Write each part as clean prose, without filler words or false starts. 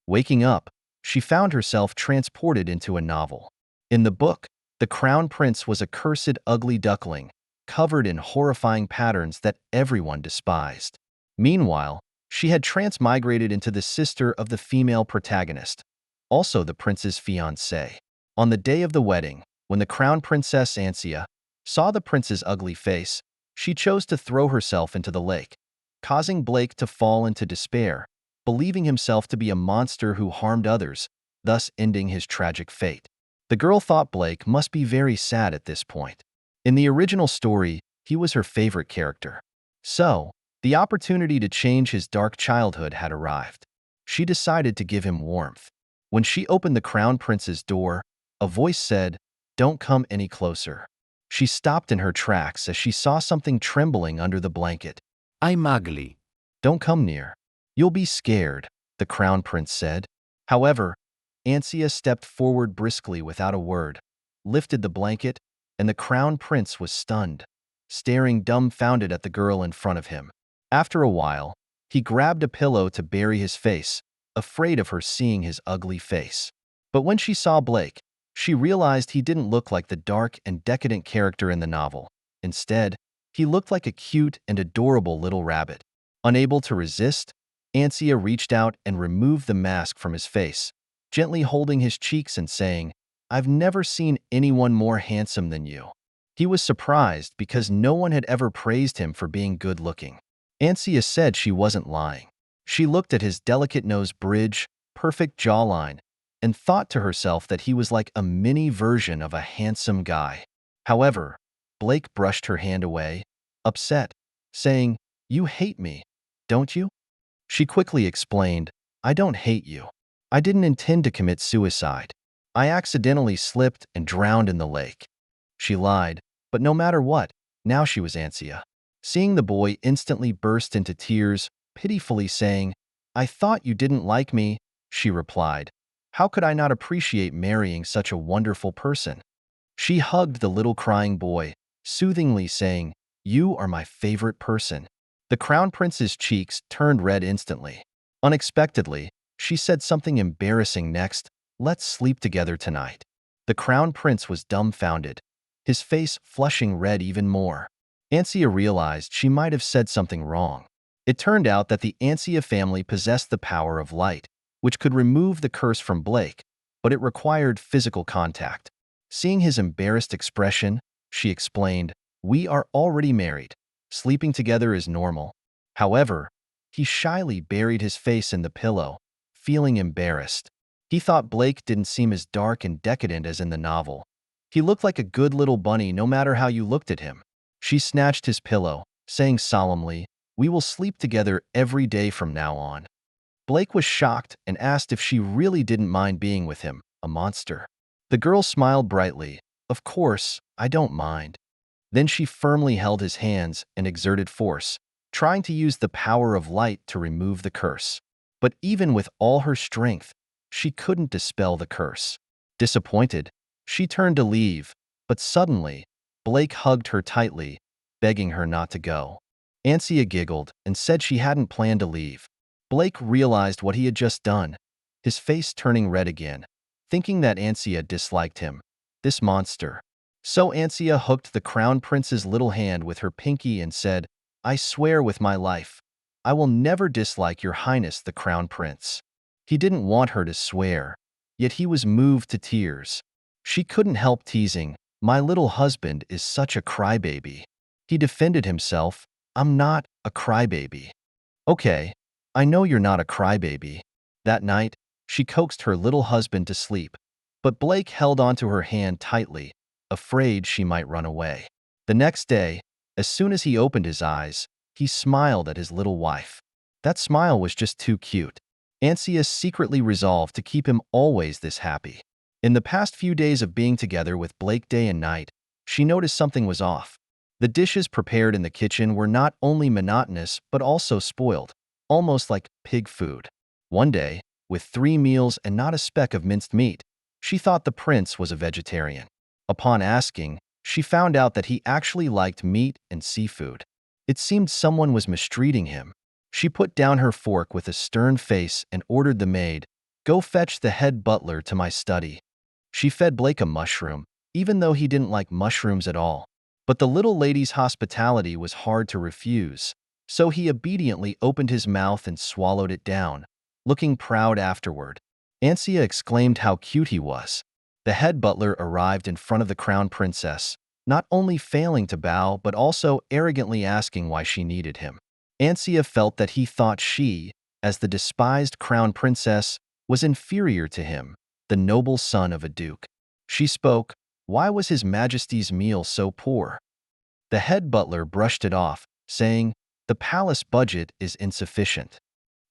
Waking up, she found herself transported into a novel. In the book, the crown prince was a cursed, ugly duckling, covered in horrifying patterns that everyone despised. Meanwhile, she had transmigrated into the sister of the female protagonist, also the prince's fiancée. On the day of the wedding, when the crown princess Ansia saw the prince's ugly face, she chose to throw herself into the lake, causing Blake to fall into despair, believing himself to be a monster who harmed others, thus ending his tragic fate. The girl thought Blake must be very sad at this point. In the original story, he was her favorite character. So, the opportunity to change his dark childhood had arrived. She decided to give him warmth. When she opened the crown prince's door, a voice said, "Don't come any closer." She stopped in her tracks as she saw something trembling under the blanket. I'm ugly. "Don't come near. You'll be scared," the crown prince said. However, Ansia stepped forward briskly without a word, lifted the blanket, and the crown prince was stunned, staring dumbfounded at the girl in front of him. After a while, he grabbed a pillow to bury his face, afraid of her seeing his ugly face. But when she saw Blake, she realized he didn't look like the dark and decadent character in the novel. Instead, he looked like a cute and adorable little rabbit. Unable to resist, Ansia reached out and removed the mask from his face, gently holding his cheeks and saying, "I've never seen anyone more handsome than you." He was surprised because no one had ever praised him for being good-looking. Ansia said she wasn't lying. She looked at his delicate nose bridge, perfect jawline, and thought to herself that he was like a mini version of a handsome guy. However, Blake brushed her hand away, upset, saying, "You hate me, don't you?" She quickly explained, "I don't hate you. I didn't intend to commit suicide. I accidentally slipped and drowned in the lake." She lied, but no matter what, now she was Ansia. Seeing the boy instantly burst into tears, pitifully saying, "I thought you didn't like me," she replied. "How could I not appreciate marrying such a wonderful person?" She hugged the little crying boy, soothingly saying, "You are my favorite person." The crown prince's cheeks turned red instantly. Unexpectedly, she said something embarrassing next, "Let's sleep together tonight." The crown prince was dumbfounded, his face flushing red even more. Ansia realized she might have said something wrong. It turned out that the Ansia family possessed the power of light, which could remove the curse from Blake, but it required physical contact. Seeing his embarrassed expression, she explained, "We are already married. Sleeping together is normal." However, he shyly buried his face in the pillow, feeling embarrassed. He thought Blake didn't seem as dark and decadent as in the novel. He looked like a good little bunny no matter how you looked at him. She snatched his pillow, saying solemnly, "We will sleep together every day from now on." Blake was shocked and asked if she really didn't mind being with him, a monster. The girl smiled brightly, "Of course, I don't mind." Then she firmly held his hands and exerted force, trying to use the power of light to remove the curse. But even with all her strength, she couldn't dispel the curse. Disappointed, she turned to leave, but suddenly, Blake hugged her tightly, begging her not to go. Ansia giggled and said she hadn't planned to leave. Blake realized what he had just done, his face turning red again, thinking that Ansia disliked him. This monster. So Ansia hooked the crown prince's little hand with her pinky and said, "I swear with my life, I will never dislike your highness the crown prince." He didn't want her to swear, yet he was moved to tears. She couldn't help teasing, "My little husband is such a crybaby." He defended himself, "I'm not a crybaby." "Okay, I know you're not a crybaby." That night, she coaxed her little husband to sleep, but Blake held onto her hand tightly, afraid she might run away. The next day, as soon as he opened his eyes, he smiled at his little wife. That smile was just too cute. Ansia secretly resolved to keep him always this happy. In the past few days of being together with Blake day and night, she noticed something was off. The dishes prepared in the kitchen were not only monotonous but also spoiled, almost like pig food. One day, with 3 meals and not a speck of minced meat, she thought the prince was a vegetarian. Upon asking, she found out that he actually liked meat and seafood. It seemed someone was mistreating him. She put down her fork with a stern face and ordered the maid, Go fetch the head butler to my study. She fed Blake a mushroom, even though he didn't like mushrooms at all. But the little lady's hospitality was hard to refuse, so he obediently opened his mouth and swallowed it down, looking proud afterward. Ansia exclaimed how cute he was. The head butler arrived in front of the crown princess, not only failing to bow but also arrogantly asking why she needed him. Ansia felt that he thought she, as the despised crown princess, was inferior to him, the noble son of a duke. She spoke, "Why was His Majesty's meal so poor?" The head butler brushed it off, saying, "The palace budget is insufficient."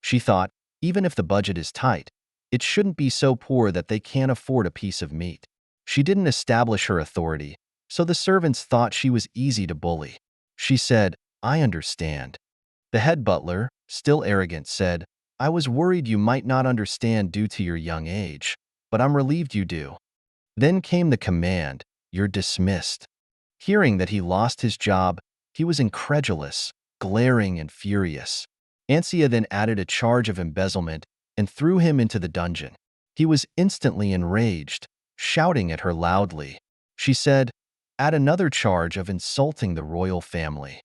She thought, even if the budget is tight, it shouldn't be so poor that they can't afford a piece of meat. She didn't establish her authority, so the servants thought she was easy to bully. She said, "I understand." The head butler, still arrogant, said, "I was worried you might not understand due to your young age, but I'm relieved you do." Then came the command, "You're dismissed." Hearing that he lost his job, he was incredulous, glaring and furious. Ansia then added a charge of embezzlement and threw him into the dungeon. He was instantly enraged, shouting at her loudly. She said, "Add another charge of insulting the royal family."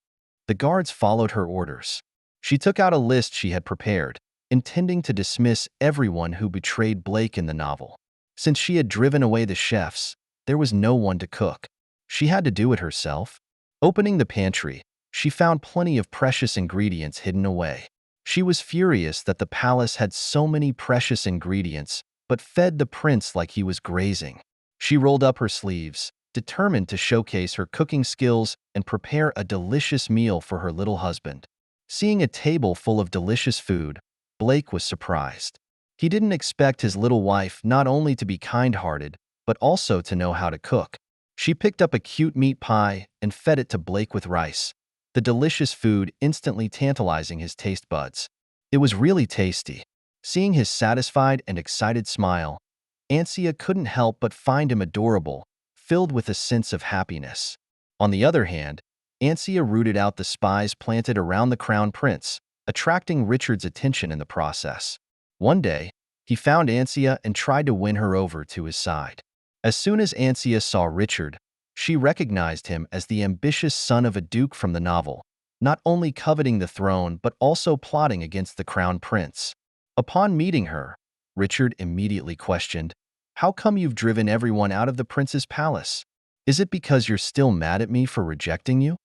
The guards followed her orders. She took out a list she had prepared, intending to dismiss everyone who betrayed Blake in the novel. Since she had driven away the chefs, there was no one to cook. She had to do it herself. Opening the pantry, she found plenty of precious ingredients hidden away. She was furious that the palace had so many precious ingredients, but fed the prince like he was grazing. She rolled up her sleeves, determined to showcase her cooking skills and prepare a delicious meal for her little husband. Seeing a table full of delicious food, Blake was surprised. He didn't expect his little wife not only to be kind-hearted, but also to know how to cook. She picked up a cute meat pie and fed it to Blake with rice, the delicious food instantly tantalizing his taste buds. It was really tasty. Seeing his satisfied and excited smile, Ansia couldn't help but find him adorable, filled with a sense of happiness. On the other hand, Ansia rooted out the spies planted around the crown prince, attracting Richard's attention in the process. One day, he found Ansia and tried to win her over to his side. As soon as Ansia saw Richard, she recognized him as the ambitious son of a duke from the novel, not only coveting the throne but also plotting against the crown prince. Upon meeting her, Richard immediately questioned, "How come you've driven everyone out of the prince's palace? Is it because you're still mad at me for rejecting you?"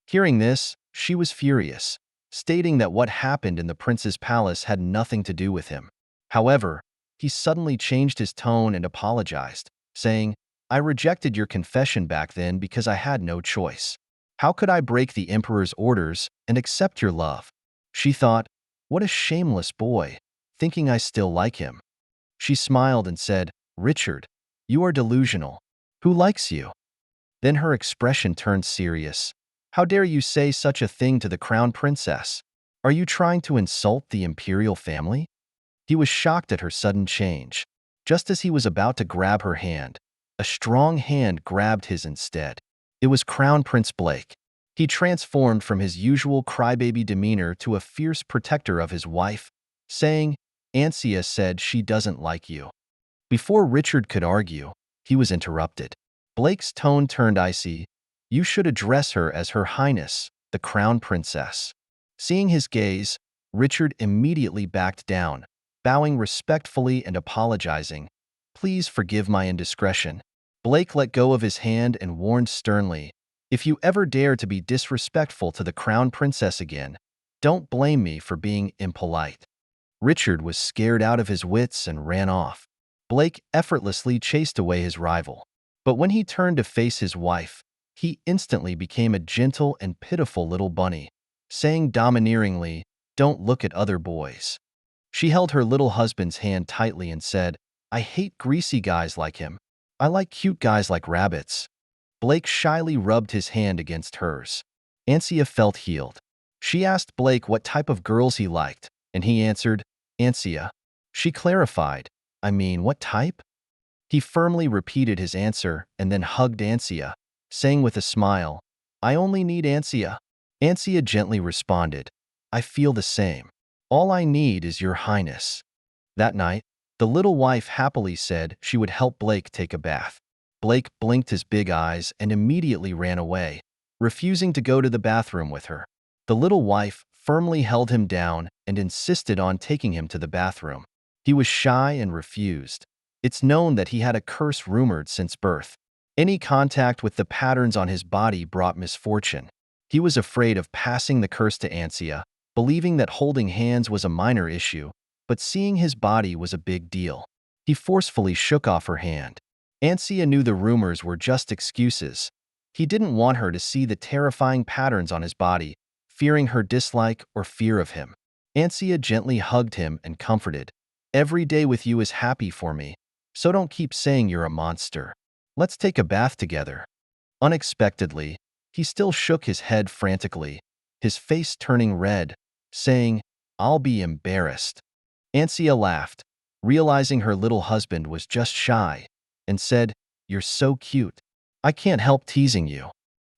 Hearing this, she was furious, stating that what happened in the prince's palace had nothing to do with him. However, he suddenly changed his tone and apologized, saying, "I rejected your confession back then because I had no choice. How could I break the emperor's orders and accept your love?" She thought, "What a shameless boy, thinking I still like him." She smiled and said, "Richard, you are delusional. Who likes you?" Then her expression turned serious. "How dare you say such a thing to the crown princess? Are you trying to insult the imperial family?" He was shocked at her sudden change. Just as he was about to grab her hand, a strong hand grabbed his instead. It was Crown Prince Blake. He transformed from his usual crybaby demeanor to a fierce protector of his wife, saying, "Ansia said she doesn't like you." Before Richard could argue, he was interrupted. Blake's tone turned icy. "You should address her as Her Highness, the Crown Princess." Seeing his gaze, Richard immediately backed down, bowing respectfully and apologizing. "Please forgive my indiscretion." Blake let go of his hand and warned sternly, "If you ever dare to be disrespectful to the Crown Princess again, don't blame me for being impolite." Richard was scared out of his wits and ran off. Blake effortlessly chased away his rival. But when he turned to face his wife, he instantly became a gentle and pitiful little bunny, saying domineeringly, "Don't look at other boys." She held her little husband's hand tightly and said, "I hate greasy guys like him. I like cute guys like rabbits." Blake shyly rubbed his hand against hers. Ansia felt healed. She asked Blake what type of girls he liked, and he answered, "Ansia." She clarified, "I mean, what type?" He firmly repeated his answer and then hugged Ansia, saying with a smile, "I only need Ansia." Ansia gently responded, "I feel the same. All I need is your highness." That night, The little wife happily said she would help Blake take a bath. Blake blinked his big eyes and immediately ran away, refusing to go to the bathroom with her. The little wife firmly held him down and insisted on taking him to the bathroom. He was shy and refused. It's known that he had a curse rumored since birth. Any contact with the patterns on his body brought misfortune. He was afraid of passing the curse to Ansia, believing that holding hands was a minor issue, but seeing his body was a big deal. He forcefully shook off her hand. Ansia knew the rumors were just excuses. He didn't want her to see the terrifying patterns on his body, fearing her dislike or fear of him. Ansia gently hugged him and comforted. "Every day with you is happy for me, so don't keep saying you're a monster. Let's take a bath together." Unexpectedly, he still shook his head frantically, his face turning red, saying, "I'll be embarrassed." Ansia laughed, realizing her little husband was just shy, and said, "You're so cute. I can't help teasing you."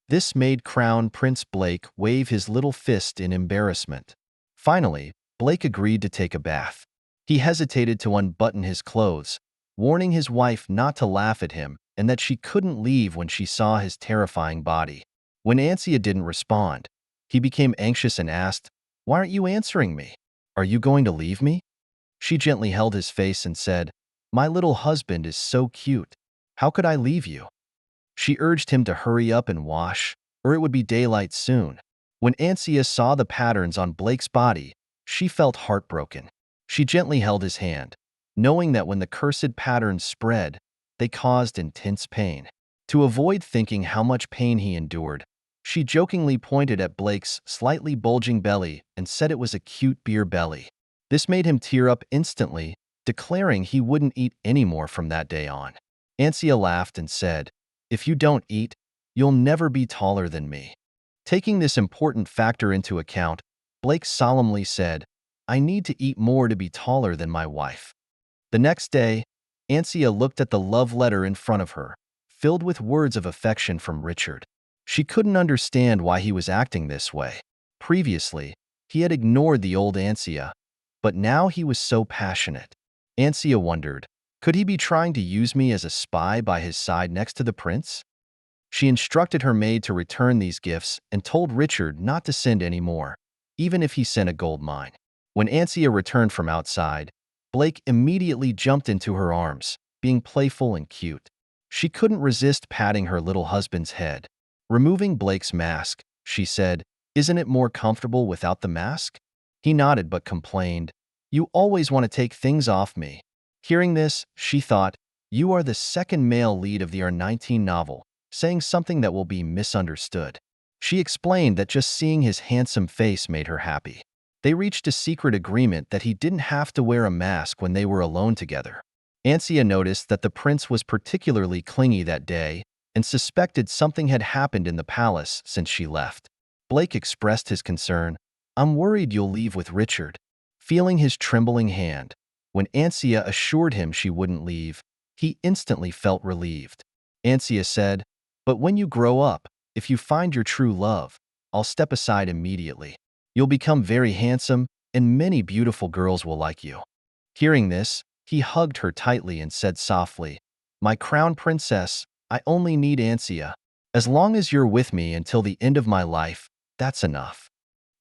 This made Crown Prince Blake wave his little fist in embarrassment. Finally, Blake agreed to take a bath. He hesitated to unbutton his clothes, warning his wife not to laugh at him and that she couldn't leave when she saw his terrifying body. When Ansia didn't respond, he became anxious and asked, "Why aren't you answering me? Are you going to leave me?" She gently held his face and said, "My little husband is so cute. How could I leave you?" She urged him to hurry up and wash, or it would be daylight soon. When Ansia saw the patterns on Blake's body, she felt heartbroken. She gently held his hand, knowing that when the cursed patterns spread, they caused intense pain. To avoid thinking how much pain he endured, she jokingly pointed at Blake's slightly bulging belly and said it was a cute beer belly. This made him tear up instantly, declaring he wouldn't eat any more from that day on. Ansia laughed and said, "If you don't eat, you'll never be taller than me." Taking this important factor into account, Blake solemnly said, "I need to eat more to be taller than my wife." The next day, Ansia looked at the love letter in front of her, filled with words of affection from Richard. She couldn't understand why he was acting this way. Previously, he had ignored the old Ansia, but now he was so passionate. Ansia wondered, could he be trying to use me as a spy by his side next to the prince? She instructed her maid to return these gifts and told Richard not to send any more, even if he sent a gold mine. When Ansia returned from outside, Blake immediately jumped into her arms, being playful and cute. She couldn't resist patting her little husband's head. Removing Blake's mask, she said, "Isn't it more comfortable without the mask?" He nodded but complained, "You always want to take things off me." Hearing this, she thought, "You are the second male lead of the R19 novel, saying something that will be misunderstood." She explained that just seeing his handsome face made her happy. They reached a secret agreement that he didn't have to wear a mask when they were alone together. Ansia noticed that the prince was particularly clingy that day and suspected something had happened in the palace since she left. Blake expressed his concern, "I'm worried you'll leave with Richard." Feeling his trembling hand, when Ansia assured him she wouldn't leave, he instantly felt relieved. Ansia said, "But when you grow up, if you find your true love, I'll step aside immediately. You'll become very handsome, and many beautiful girls will like you." Hearing this, he hugged her tightly and said softly, "My crown princess, I only need Ansia. As long as you're with me until the end of my life, that's enough."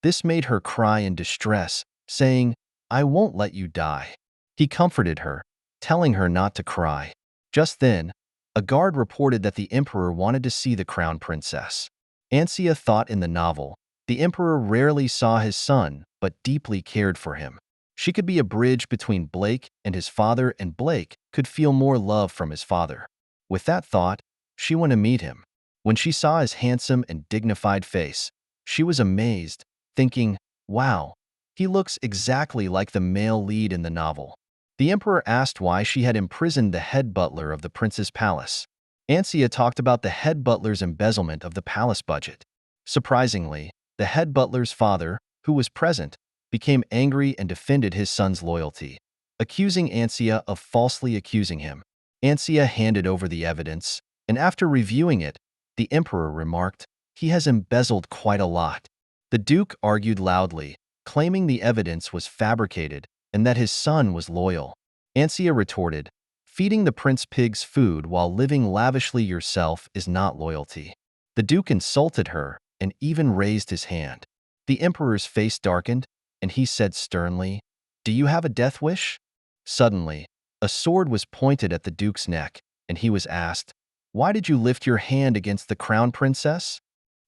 This made her cry in distress, saying, "I won't let you die." He comforted her, telling her not to cry. Just then, a guard reported that the emperor wanted to see the crown princess. Ansia thought in the novel, the emperor rarely saw his son, but deeply cared for him. She could be a bridge between Blake and his father, and Blake could feel more love from his father. With that thought, she went to meet him. When she saw his handsome and dignified face, she was amazed, thinking, "Wow, he looks exactly like the male lead in the novel." The emperor asked why she had imprisoned the head butler of the prince's palace. Ansia talked about the head butler's embezzlement of the palace budget. Surprisingly, the head butler's father, who was present, became angry and defended his son's loyalty, accusing Ansia of falsely accusing him. Ansia handed over the evidence, and after reviewing it, the emperor remarked, "He has embezzled quite a lot." The duke argued loudly, claiming the evidence was fabricated and that his son was loyal. Ansia retorted, "Feeding the prince pig's food while living lavishly yourself is not loyalty." The duke insulted her and even raised his hand. The emperor's face darkened, and he said sternly, "Do you have a death wish?" Suddenly, a sword was pointed at the duke's neck, and he was asked, "Why did you lift your hand against the crown princess?"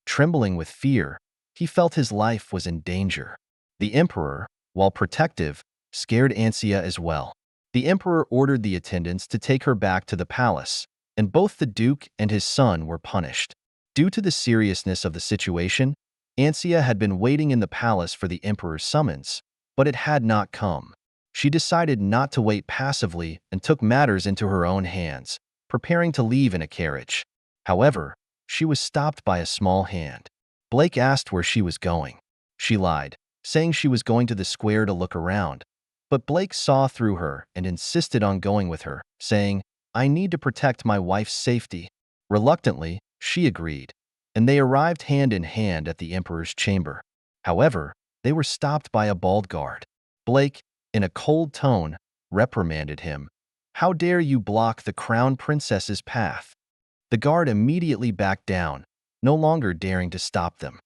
Trembling with fear, he felt his life was in danger. The emperor, while protective, scared Ansia as well. The emperor ordered the attendants to take her back to the palace, and both the duke and his son were punished. Due to the seriousness of the situation, Ansia had been waiting in the palace for the emperor's summons, but it had not come. She decided not to wait passively and took matters into her own hands, preparing to leave in a carriage. However, she was stopped by a small hand. Blake asked where she was going. She lied, saying she was going to the square to look around. But Blake saw through her and insisted on going with her, saying, "I need to protect my wife's safety." Reluctantly, she agreed, and they arrived hand in hand at the emperor's chamber. However, they were stopped by a bald guard. Blake, in a cold tone, reprimanded him. "How dare you block the crown princess's path?" The guard immediately backed down, no longer daring to stop them.